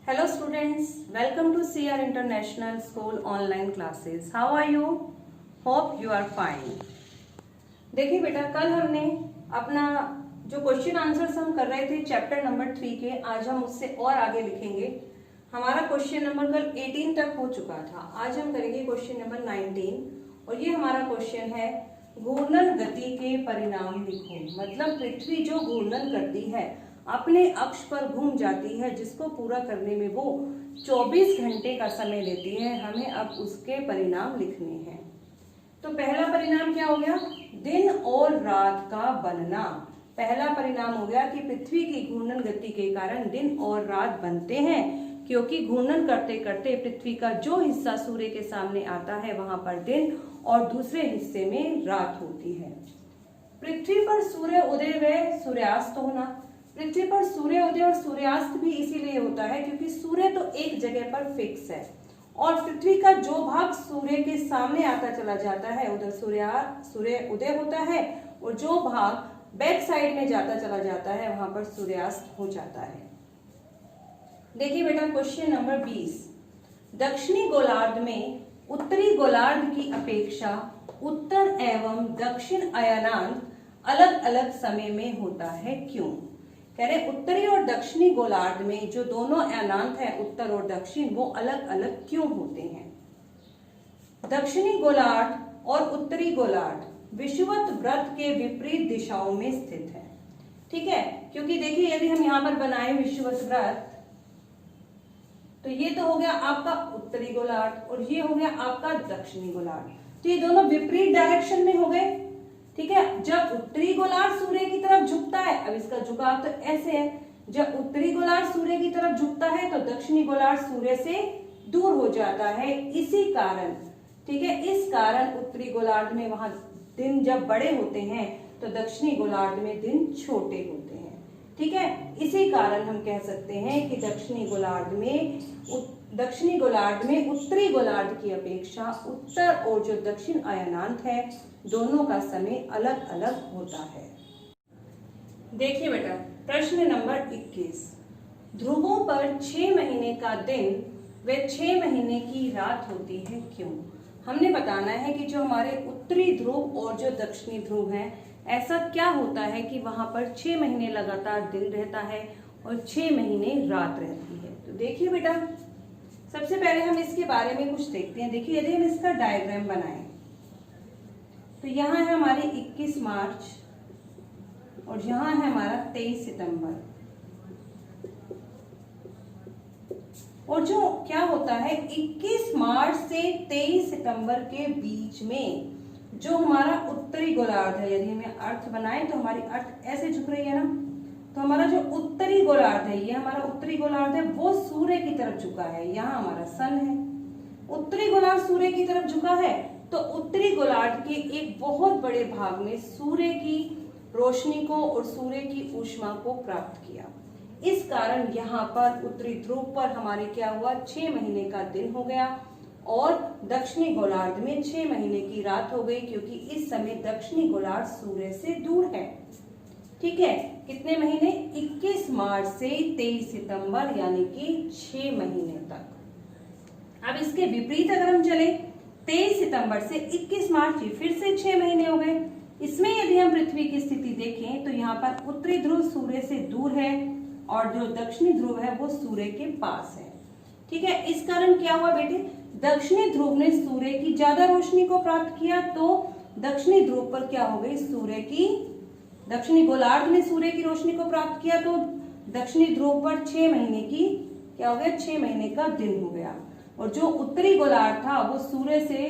Hello students, welcome to CR International School online classes. How are you? Hope you are fine. देखिए बेटा, कल हमने अपना जो क्वेश्चन आंसर्स हम कर रहे थे चैप्टर नंबर 3 के, आज हम उससे और आगे लिखेंगे। हमारा क्वेश्चन नंबर कल 18 तक हो चुका था, आज हम करेंगे क्वेश्चन नंबर 19 और ये हमारा क्वेश्चन है घूर्णन गति के परिणाम लिखो। मतलब पृथ्वी जो घूर्णन करती है, अपने अक्ष पर घूम जाती है, जिसको पूरा करने में वो 24 घंटे का समय लेती है, हमें अब उसके परिणाम लिखने हैं। तो पहला परिणाम क्या हो गया? दिन और रात का बनना। पहला परिणाम हो गया कि पृथ्वी की घूर्णन गति के कारण दिन और रात बनते हैं, क्योंकि घूर्णन करते करते पृथ्वी का जो हिस्सा सूर्य के सामने आता है वहां पर दिन और दूसरे हिस्से में रात होती है। पृथ्वी पर सूर्य उदय व सूर्यास्त होना। पृथ्वी पर सूर्य उदय और सूर्यास्त भी इसीलिए होता है क्योंकि सूर्य तो एक जगह पर फिक्स है और पृथ्वी का जो भाग सूर्य के सामने आता चला जाता है उधर सूर्य उदय होता है और जो भाग बैक साइड में जाता चला जाता है वहां पर सूर्यास्त हो जाता है। देखिए बेटा, क्वेश्चन नंबर 20, दक्षिणी गोलार्ध में उत्तरी गोलार्ध की अपेक्षा उत्तर एवं दक्षिण अयनांत अलग अलग समय में होता है, क्यों? कह रहे उत्तरी और दक्षिणी गोलार्ध में जो दोनों अयनांत है उत्तर और दक्षिण, वो अलग अलग क्यों होते हैं? दक्षिणी गोलार्ध और उत्तरी गोलार्ध विषुवत वृत्त के विपरीत दिशाओं में स्थित है। ठीक है, क्योंकि देखिए यदि हम यहाँ पर बनाए विषुवत वृत्त, तो ये तो हो गया आपका उत्तरी गोलार्ध और ये हो गया आपका दक्षिणी गोलार्ध, तो ये दोनों विपरीत डायरेक्शन में हो गए। ठीक है, जब उत्तरी गोलार्ध सूर्य की तरफ झुकता है, अब इसका झुकाव तो ऐसे है, जब उत्तरी गोलार्ध सूर्य की तरफ झुकता है तो दक्षिणी गोलार्ध सूर्य से दूर हो जाता है। इसी कारण, ठीक है, इस कारण उत्तरी गोलार्ध में वहां दिन जब बड़े होते हैं तो दक्षिणी गोलार्ध में दिन छोटे होते हैं। ठीक है, इसी कारण हम कह सकते हैं कि दक्षिणी गोलार्ध में उत्तरी गोलार्ध की अपेक्षा उत्तर और जो दक्षिण अयनांत है दोनों का समय अलग अलग होता है। देखिए बेटा, प्रश्न नंबर 21, ध्रुवों पर 6 महीने का दिन व 6 महीने की रात होती है, क्यों? हमने बताना है कि जो हमारे उत्तरी ध्रुव और जो दक्षिणी ध्रुव है, ऐसा क्या होता है कि वहां पर 6 महीने लगातार दिन रहता है और 6 महीने रात रहती है। तो देखिए बेटा, सबसे पहले हम इसके बारे में कुछ देखते हैं। देखिए, यदि हम इसका डायग्राम बनाएं तो यहाँ है हमारी 21 मार्च और यहाँ है हमारा 23 सितंबर। और जो क्या होता है 21 मार्च से 23 सितंबर के बीच में जो हमारा उत्तरी गोलार्ध है, यदि हमें अर्थ बनाए तो हमारी अर्थ ऐसे झुक रही है ना, तो हमारा जो उत्तरी गोलार्ध है, ये हमारा उत्तरी गोलार्ध है, वो सूर्य की तरफ झुका है। यहाँ हमारा सन है, उत्तरी गोलार्ध सूर्य की तरफ झुका है, तो उत्तरी गोलार्ध के एक बहुत बड़े भाग ने सूर्य की रोशनी को और सूर्य की ऊष्मा को प्राप्त किया। इस कारण यहाँ पर उत्तरी ध्रुव पर हमारे क्या हुआ, 6 महीने का दिन हो गया और दक्षिणी गोलार्ध में 6 महीने की रात हो गई, क्योंकि इस समय दक्षिणी गोलार्ध सूर्य से दूर है। ठीक है, कितने महीने? 21 मार्च से 23 सितंबर, यानी कि 6 महीने तक। अब इसके विपरीत अगर हम चले, 23 सितंबर से 21 मार्च, फिर से 6 महीने हो गए। इसमें यदि हम पृथ्वी की स्थिति देखें तो यहाँ पर उत्तरी ध्रुव सूर्य से दूर है और जो दक्षिणी ध्रुव है वो सूर्य के पास है। ठीक है, इस कारण क्या हुआ बेटे, दक्षिणी ध्रुव ने सूर्य की ज्यादा रोशनी को प्राप्त किया, तो दक्षिणी ध्रुव पर क्या हो गई, दक्षिणी गोलार्ध ने सूर्य की रोशनी को प्राप्त किया, तो दक्षिणी ध्रुव पर 6 महीने की क्या हो गया, 6 महीने का दिन हो गया। और जो उत्तरी गोलार्ध था वो सूर्य से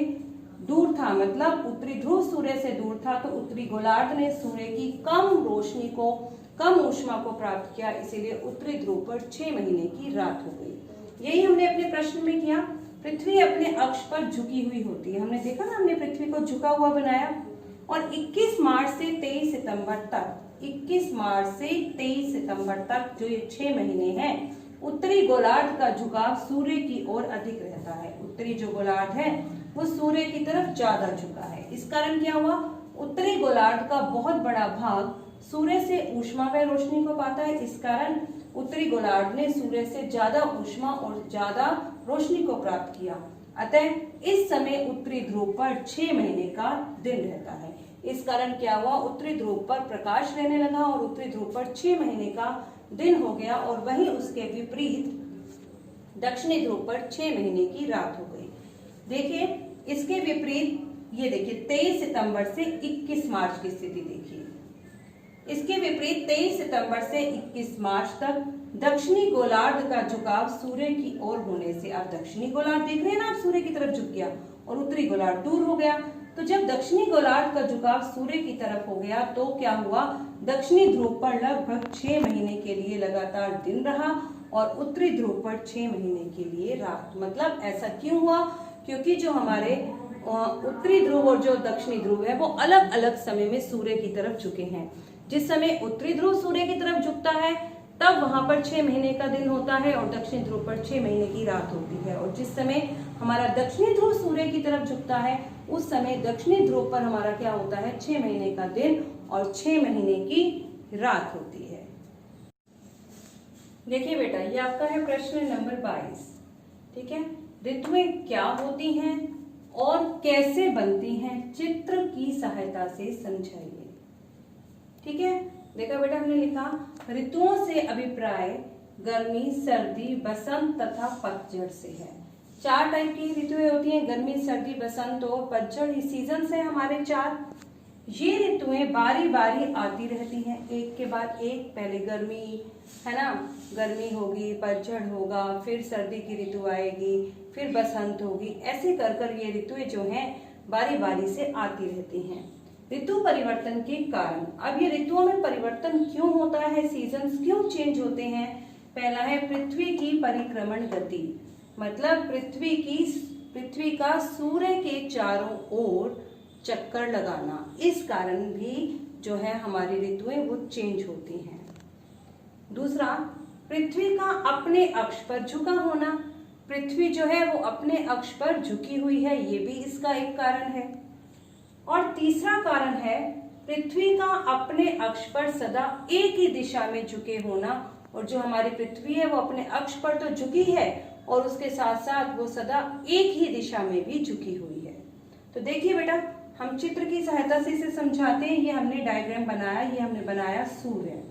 दूर था, मतलब उत्तरी ध्रुव सूर्य से दूर था, तो उत्तरी गोलार्ध ने सूर्य की कम रोशनी को, कम ऊष्मा को प्राप्त किया, इसीलिए उत्तरी ध्रुव पर 6 महीने की रात हो गई। यही हमने अपने प्रश्न में किया। पृथ्वी अपने अक्ष पर झुकी हुई होती है, हमने देखा ना, हमने पृथ्वी को झुका हुआ बनाया। और 21 मार्च से 23 सितंबर तक, 21 मार्च से 23 सितंबर तक जो ये 6 महीने हैं, उत्तरी गोलार्ध का झुकाव सूर्य की ओर अधिक रहता है। उत्तरी जो गोलार्ध है वो सूर्य की तरफ ज्यादा झुका है। इस कारण क्या हुआ, उत्तरी गोलार्ध का बहुत बड़ा भाग सूर्य से ऊष्मा व रोशनी को पाता है। इस कारण उत्तरी गोलार्ध ने सूर्य से ज्यादा ऊष्मा और ज्यादा रोशनी को प्राप्त किया। अतः इस समय उत्तरी ध्रुव पर 6 महीने का दिन रहता है। इस कारण क्या हुआ, उत्तरी ध्रुव पर प्रकाश रहने लगा और उत्तरी ध्रुव पर 6 महीने का दिन हो गया, और वहीं उसके विपरीत दक्षिणी ध्रुव पर 6 महीने की रात हो गई। देखिए इसके विपरीत ये देखिए 23 सितंबर से 21 मार्च की स्थिति देखिए। इसके विपरीत 23 सितंबर से 21 मार्च तक दक्षिणी गोलार्ध का झुकाव सूर्य की ओर होने से, आप दक्षिणी गोलार्ध देख रहे हैं ना, आप सूर्य की तरफ झुक गया और उत्तरी गोलार्ध दूर हो गया। तो जब दक्षिणी गोलार्ध का झुकाव सूर्य की तरफ हो गया तो क्या हुआ, दक्षिणी ध्रुव पर लगभग 6 महीने के लिए लगातार दिन रहा और उत्तरी ध्रुव पर 6 महीने के लिए रात। मतलब ऐसा क्यों हुआ, क्योंकि जो हमारे उत्तरी ध्रुव और जो दक्षिणी ध्रुव है वो अलग अलग समय में सूर्य की तरफ झुके हैं। जिस समय उत्तरी ध्रुव सूर्य की तरफ झुकता है तब वहां पर 6 महीने का दिन होता है और दक्षिणी ध्रुव पर 6 महीने की रात होती है। और जिस समय हमारा दक्षिणी ध्रुव सूर्य की तरफ झुकता है उस समय दक्षिणी ध्रुव पर हमारा क्या होता है, 6 महीने का दिन और 6 महीने की रात होती है। देखिए बेटा ये आपका है प्रश्न नंबर 22। ठीक है, ऋतुएं क्या होती हैं और कैसे बनती हैं, चित्र की सहायता से समझाइए। ठीक है, देखा बेटा हमने लिखा ऋतुओं से अभिप्राय गर्मी, सर्दी, बसंत तथा पतझड़ से है। 4 टाइप की ऋतुएं होती हैं, गर्मी, सर्दी, बसंत और पतझड़। ये सीजन है हमारे 4। ये ऋतुएं बारी बारी आती रहती हैं, एक के बाद एक। पहले गर्मी है ना, गर्मी होगी, पतझड़ होगा, फिर सर्दी की ऋतु आएगी, फिर बसंत होगी। ऐसे कर कर ये ऋतुएं जो हैं बारी बारी से आती रहती हैं। ऋतु परिवर्तन के कारण, अब ये ऋतुओं में परिवर्तन क्यों होता है, सीजन्स क्यों चेंज होते हैं। पहला है पृथ्वी की परिक्रमण गति, मतलब पृथ्वी का सूर्य के चारों ओर चक्कर लगाना, इस कारण भी जो है हमारी ऋतुएं वो चेंज होती हैं। दूसरा, पृथ्वी का अपने अक्ष पर झुका होना, पृथ्वी जो है वो अपने अक्ष पर झुकी हुई है, ये भी इसका एक कारण है। और तीसरा कारण है पृथ्वी का अपने अक्ष पर सदा एक ही दिशा में झुके होना, और जो हमारी पृथ्वी है वो अपने अक्ष पर तो झुकी है और उसके साथ साथ वो सदा एक ही दिशा में भी झुकी हुई है। तो देखिए बेटा हम चित्र की सहायता से इसे समझाते हैं। ये हमने डायग्राम बनाया, ये हमने बनाया सूर्य,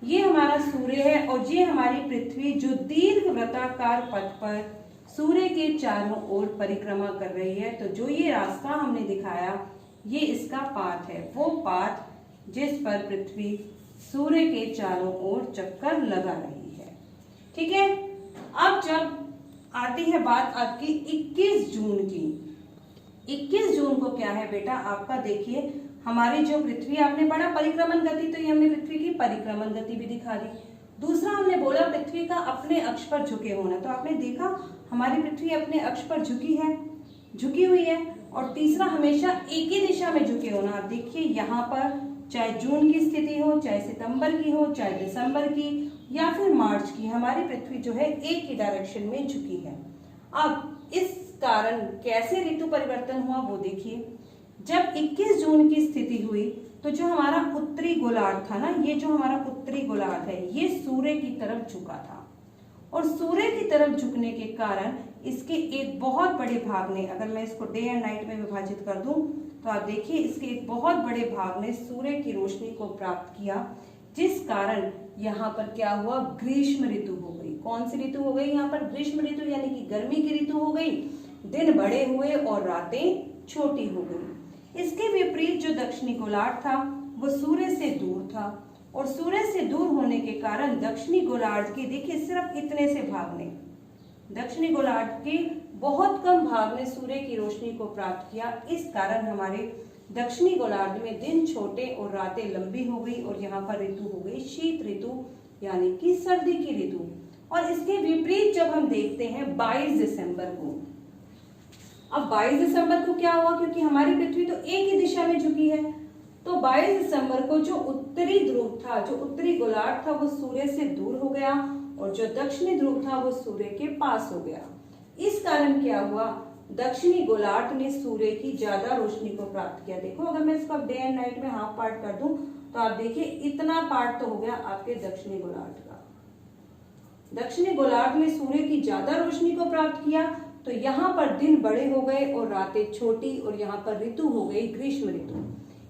ये हमारा सूर्य है और ये हमारी पृथ्वी जो दीर्घ वृत्ताकार पथ पर सूर्य के चारों ओर परिक्रमा कर रही है। तो जो ये रास्ता हमने दिखाया ये इसका पाथ है, वो पाथ जिस पर पृथ्वी सूर्य के चारों ओर चक्कर लगा रही है। ठीक है, अब जब आती है बात आपकी 21 जून की। 21 जून को क्या है बेटा आपका, देखिए हमारी जो पृथ्वी, आपने पढ़ा परिक्रमण गति, तो ये हमने पृथ्वी की परिक्रमण गति भी दिखा दी। दूसरा हमने बोला पृथ्वी का अपने अक्ष पर झुके होना, तो आपने देखा हमारी पृथ्वी अपने अक्ष पर झुकी हुई है। और तीसरा हमेशा एक ही दिशा में झुके होना। आप देखिए यहाँ पर चाहे जून की स्थिति हो, चाहे सितंबर की हो, चाहे दिसंबर की या फिर मार्च की, हमारी पृथ्वी जो है एक ही डायरेक्शन में झुकी है। अब इस कारण कैसे ऋतु परिवर्तन हुआ वो देखिए। जब 21 जून की स्थिति हुई तो जो हमारा उत्तरी गोलार्ध था ना, ये जो हमारा उत्तरी गोलार्ध है ये सूर्य की तरफ झुका था, और सूर्य की तरफ झुकने के कारण इसके एक बहुत बड़े भाग ने, अगर मैं इसको डे एंड नाइट में विभाजित कर दूं तो आप देखिए इसके एक बहुत बड़े भाग ने सूर्य की रोशनी को प्राप्त किया, जिस कारण यहाँ पर क्या हुआ, ग्रीष्म ऋतु हो गई। कौन सी ऋतु हो गई यहाँ पर, ग्रीष्म ऋतु, यानी कि गर्मी की ऋतु हो गई। दिन बड़े हुए और रातें छोटी हो गई। इसके विपरीत जो दक्षिणी गोलार्ध था वो सूर्य से दूर था, और सूर्य से दूर होने के कारण दक्षिणी गोलार्ध के देखिए सिर्फ इतने से भाग ने, दक्षिणी गोलार्ध के बहुत कम भाग ने सूर्य की रोशनी को प्राप्त किया। इस कारण हमारे दक्षिणी गोलार्ध में दिन छोटे और रातें लंबी हो गई, और यहाँ पर ऋतु हो गई शीत ऋतु, यानी कि सर्दी की ऋतु। और इसके विपरीत जब हम देखते हैं 22 दिसंबर को, अब 22 दिसंबर को क्या हुआ, क्योंकि हमारी पृथ्वी तो एक ही दिशा में झुकी है, तो 22 दिसंबर को जो उत्तरी ध्रुव था, जो उत्तरी गोलार्ध था वो सूर्य से दूर हो गया, और जो दक्षिणी ध्रुव था वो सूर्य के पास हो गया। इस कारण क्या हुआ, दक्षिणी गोलार्ध में सूर्य की ज्यादा रोशनी को प्राप्त किया। देखो अगर मैं इसको डे एंड नाइट में हाफ पार्ट कर दूं तो आप देखिए इतना पार्ट तो हो गया आपके दक्षिणी गोलार्ध का। दक्षिणी गोलार्ध में सूर्य की ज्यादा रोशनी को प्राप्त किया तो यहाँ पर दिन बड़े हो गए और रातें छोटी, और यहाँ पर ऋतु हो गई ग्रीष्म ऋतु।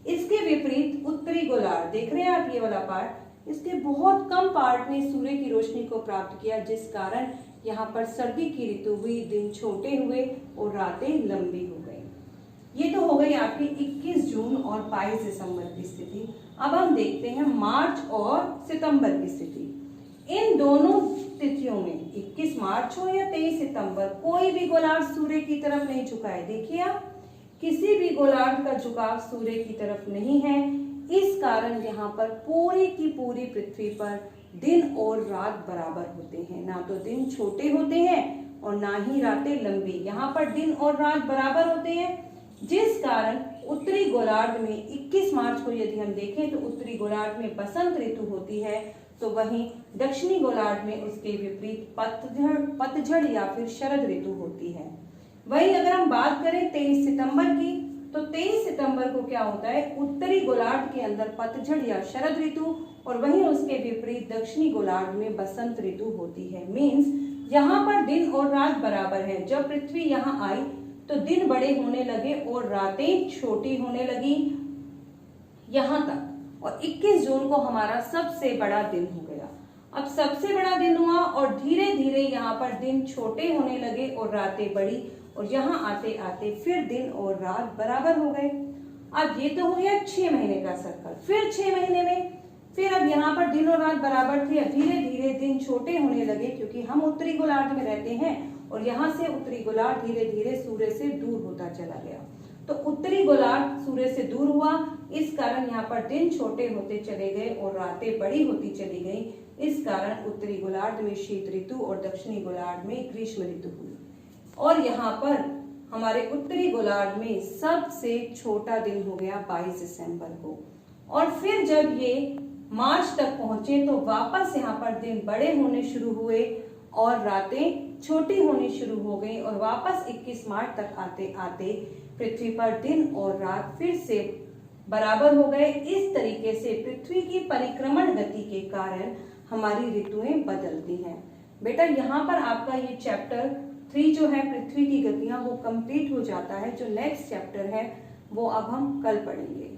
इसके विपरीत उत्तरी गोलार्ध, देख रहे हैं आप ये वाला पार्ट, इसके बहुत कम पार्ट ने सूर्य की रोशनी को प्राप्त किया, जिस कारण यहाँ पर सर्दी की ऋतु हुई, दिन छोटे हुए और रातें लंबी हो गई। ये तो हो गई आपकी 21 जून और 22 दिसंबर की स्थिति। अब हम देखते हैं मार्च और सितंबर की स्थिति। इन दोनों तिथियों में 21 मार्च हो या 23 सितंबर, कोई भी गोलार्ध सूर्य की तरफ नहीं झुका है। देखिए आप, किसी भी गोलार्ध का झुकाव सूर्य की तरफ नहीं है। इस कारण यहाँ पर पूरी की पूरी पृथ्वी पर दिन और रात बराबर होते हैं, ना तो दिन छोटे होते हैं और ना ही रातें लंबी। यहाँ पर दिन और रात बराबर होते हैं, जिस कारण उत्तरी गोलार्ध में 21 मार्च को यदि हम देखें तो उत्तरी गोलार्ध में बसंत ऋतु होती है, तो वहीं दक्षिणी गोलार्ध में उसके विपरीत पतझड़ या फिर शरद ऋतु होती है। वहीं अगर हम बात करें 23 सितंबर की, तो 23 सितंबर को क्या होता है, उत्तरी गोलार्ध के अंदर पतझड़ या शरद ऋतु और वहीं उसके विपरीत दक्षिणी गोलार्ध में बसंत ऋतु होती है। मींस यहाँ पर दिन और रात बराबर है। जब पृथ्वी यहाँ आई तो दिन बड़े होने लगे और रातें छोटी होने लगी यहाँ तक, और 21 जून को हमारा सबसे बड़ा दिन हो गया। अब सबसे बड़ा दिन हुआ और धीरे धीरे यहाँ पर दिन छोटे होने लगे और रातें बढ़ी, और यहाँ आते आते फिर दिन और रात बराबर हो गए। अब ये तो हो गया 6 महीने का सर्कल। फिर 6 महीने में फिर अब यहाँ पर दिन और रात बराबर थे, धीरे धीरे दिन छोटे होने लगे, क्योंकि हम उत्तरी गोलार्ध में रहते हैं और यहाँ से उत्तरी गोलार्ध धीरे धीरे सूर्य से दूर होता चला गया। तो उत्तरी गोलार्ध सूर्य से दूर हुआ, इस कारण यहाँ पर दिन छोटे होते चले गए और रातें बड़ी होती चली गई। इस कारण उत्तरी गोलार्ध में शीत ऋतु और दक्षिणी गोलार्ध में ग्रीष्म ऋतु हुई। और यहाँ पर हमारे उत्तरी गोलार्ध में सबसे छोटा दिन हो गया 22 दिसंबर को। और फिर जब ये मार्च तक पहुंचे तो वापस यहाँ पर दिन बड़े होने शुरू हुए और रातें छोटी होनी शुरू हो गई, और वापस 21 मार्च तक आते आते पृथ्वी पर दिन और रात फिर से बराबर हो गए। इस तरीके से पृथ्वी की परिक्रमण गति के कारण हमारी ऋतुएं बदलती हैं। बेटा यहाँ पर आपका ये चैप्टर 3 जो है पृथ्वी की गतियां, वो कंप्लीट हो जाता है। जो नेक्स्ट चैप्टर है वो अब हम कल पढ़ेंगे।